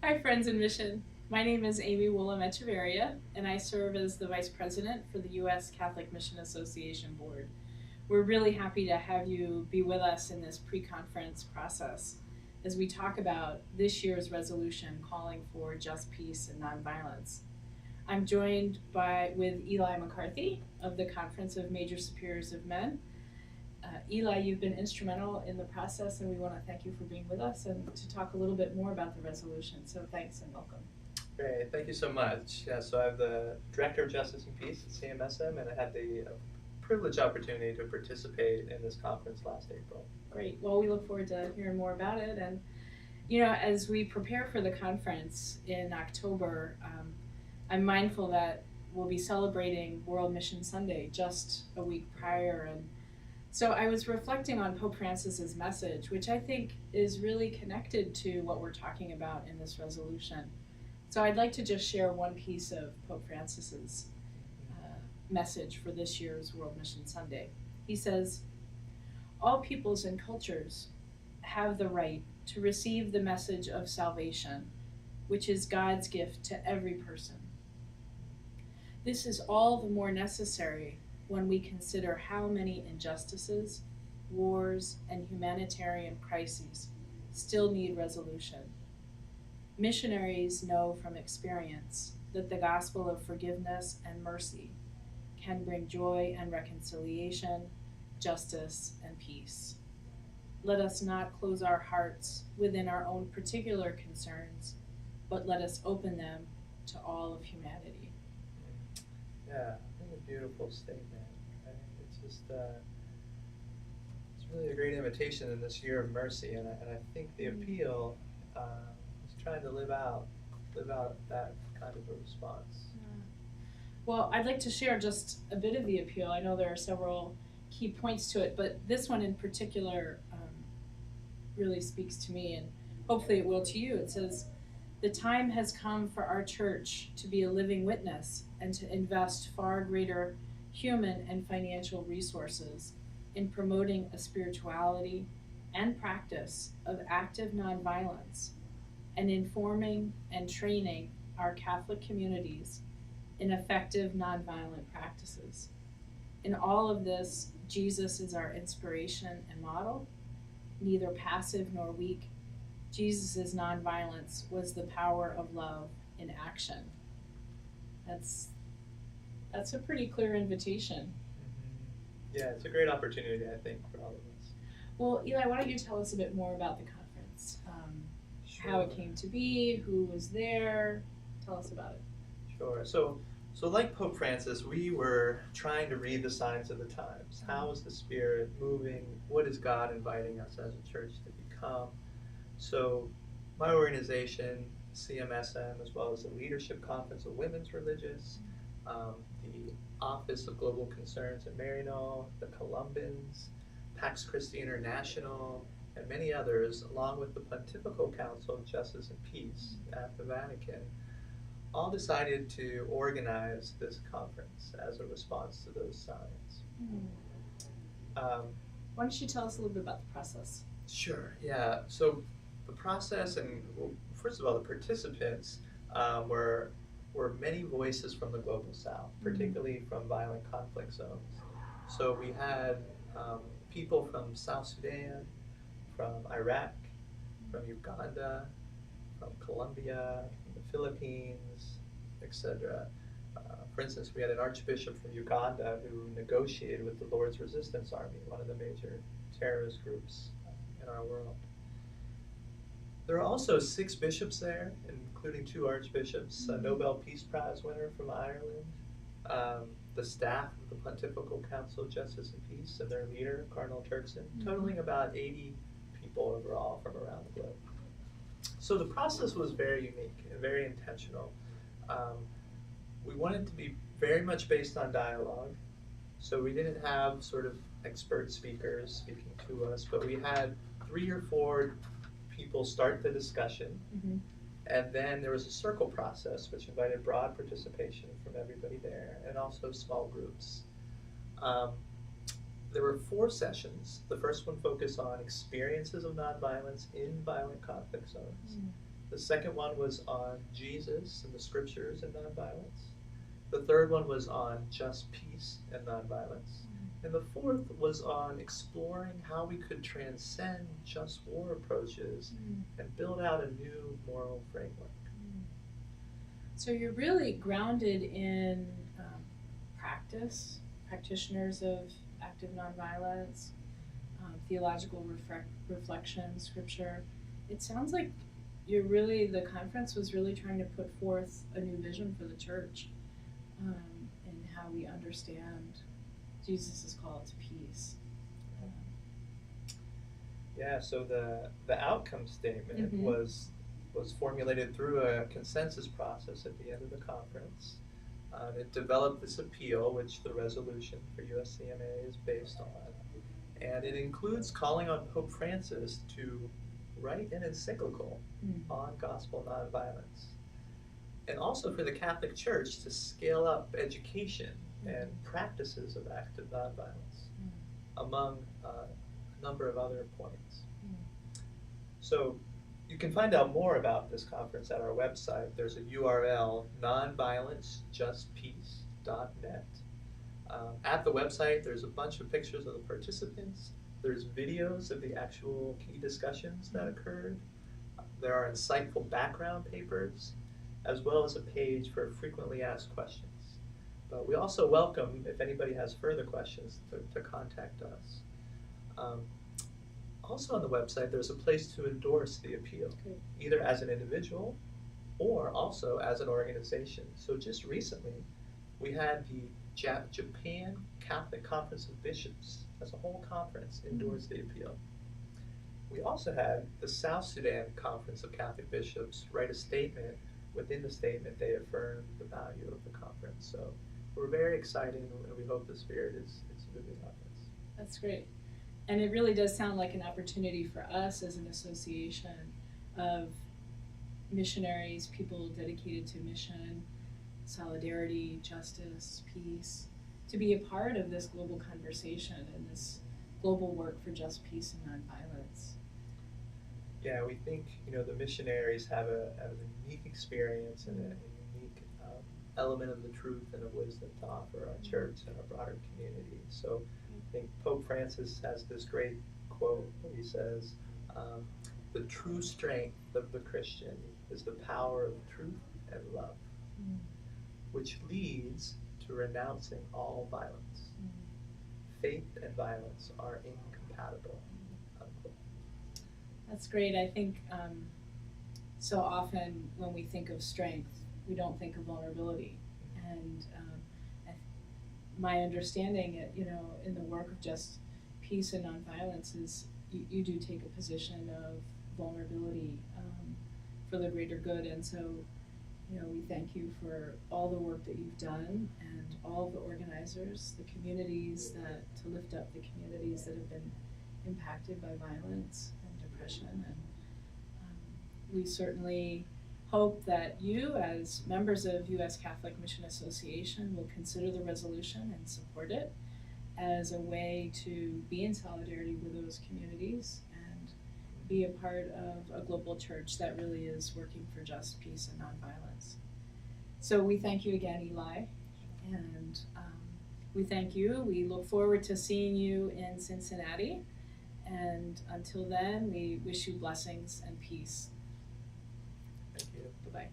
Hi, friends in mission. My name is Amy Woolam Echeverria, and I serve as the Vice President for the U.S. Catholic Mission Association Board. We're really happy to have you be with us in this pre conference process as we talk about this year's resolution calling for just peace and nonviolence. I'm joined with Eli McCarthy of the Conference of Major Superiors of Men. Eli, you've been instrumental in the process, and we want to thank you for being with us and to talk a little bit more about the resolution. So thanks and welcome. Great, thank you so much. Yeah, so I'm the Director of Justice and Peace at CMSM, and I had the privileged opportunity to participate in this conference last April. Great. Well, we look forward to hearing more about it. And, as we prepare for the conference in October, I'm mindful that we'll be celebrating World Mission Sunday just a week prior. And so I was reflecting on Pope Francis's message, which I think is really connected to what we're talking about in this resolution. So I'd like to just share one piece of Pope Francis's message for this year's World Mission Sunday. He says, "All peoples and cultures have the right to receive the message of salvation, which is God's gift to every person. This is all the more necessary when we consider how many injustices, wars, and humanitarian crises still need resolution. Missionaries know from experience that the gospel of forgiveness and mercy can bring joy and reconciliation, justice, and peace. Let us not close our hearts within our own particular concerns, but let us open them to all of humanity." Yeah, I think a beautiful statement. Right? It's just, it's really a great invitation in this year of mercy, and I think the appeal is trying to live out that kind of a response. Well, I'd like to share just a bit of the appeal. I know there are several key points to it, but this one in particular really speaks to me, and hopefully it will to you. It says, "The time has come for our church to be a living witness and to invest far greater human and financial resources in promoting a spirituality and practice of active nonviolence and informing and training our Catholic communities in effective nonviolent practices. In all of this, Jesus is our inspiration and model, neither passive nor weak. Jesus' nonviolence was the power of love in action." That's a pretty clear invitation. Mm-hmm. Yeah, it's a great opportunity, I think, for all of us. Well, Eli, why don't you tell us a bit more about the conference? How it came to be, who was there? Tell us about it. Sure. So like Pope Francis, we were trying to read the signs of the times. How is the Spirit moving? What is God inviting us as a church to become? So my organization, CMSM, as well as the Leadership Conference of Women's Religious, the Office of Global Concerns at Maryknoll, the Columbans, Pax Christi International, and many others, along with the Pontifical Council of Justice and Peace at the Vatican, all decided to organize this conference as a response to those signs. Why don't you tell us a little bit about the process? Sure, yeah. So the process, and well, first of all, the participants were many voices from the global south, particularly from violent conflict zones. So we had people from South Sudan, from Iraq, from Uganda, from Colombia, from the Philippines, etc. For instance, we had an archbishop from Uganda who negotiated with the Lord's Resistance Army, one of the major terrorist groups in our world. There are also 6 bishops there, including 2 archbishops, a Nobel Peace Prize winner from Ireland, the staff of the Pontifical Council of Justice and Peace, and their leader, Cardinal Turkson, totaling about 80 people overall from around the globe. So the process was very unique and very intentional. We wanted to be very much based on dialogue, so we didn't have sort of expert speakers speaking to us, but we had 3 or 4 people start the discussion, and then there was a circle process which invited broad participation from everybody there, and also small groups. There were 4 sessions. The first one focused on experiences of nonviolence in violent conflict zones. The second one was on Jesus and the scriptures and nonviolence. The third one was on just peace and nonviolence. And the fourth was on exploring how we could transcend just war approaches and build out a new moral framework. So you're really grounded in practitioners of active nonviolence, theological reflection, scripture. It sounds like the conference was really trying to put forth a new vision for the church in how we understand Jesus' call to peace. Yeah, so the outcome statement was formulated through a consensus process at the end of the conference. It developed this appeal, which the resolution for USCMA is based on, and it includes calling on Pope Francis to write an encyclical on gospel nonviolence, and also for the Catholic Church to scale up education and practices of active nonviolence, among a number of other points. So you can find out more about this conference at our website. There's a URL, nonviolencejustpeace.net. At the website, there's a bunch of pictures of the participants. There's videos of the actual key discussions that occurred. There are insightful background papers, as well as a page for frequently asked questions. But we also welcome, if anybody has further questions, to contact us. Also on the website, there's a place to endorse the appeal, either as an individual or also as an organization. So just recently, we had the Japan Catholic Conference of Bishops as a whole conference endorse the appeal. We also had the South Sudan Conference of Catholic Bishops write a statement. Within the statement, they affirmed the value of the conference. So we're very excited, and we hope the Spirit is moving on this. That's great. And it really does sound like an opportunity for us as an association of missionaries, people dedicated to mission, solidarity, justice, peace, to be a part of this global conversation and this global work for just peace and nonviolence. Yeah, we think the missionaries have a unique experience and a unique element of the truth and of wisdom to offer our church and our broader community. So I think Pope Francis has this great quote where he says, the true strength of the Christian is the power of truth and love, which leads to renouncing all violence. Faith and violence are incompatible. Unquote. That's great. I think so often when we think of strength, we don't think of vulnerability. And my understanding, in the work of just peace and nonviolence is you do take a position of vulnerability for the greater good. And so, we thank you for all the work that you've done and all of the organizers, the communities to lift up the communities that have been impacted by violence and depression. And we certainly hope that you, as members of U.S. Catholic Mission Association, will consider the resolution and support it as a way to be in solidarity with those communities and be a part of a global church that really is working for just peace and nonviolence. So we thank you again, Eli, and we thank you. We look forward to seeing you in Cincinnati, and until then, we wish you blessings and peace. Thank you. Bye-bye.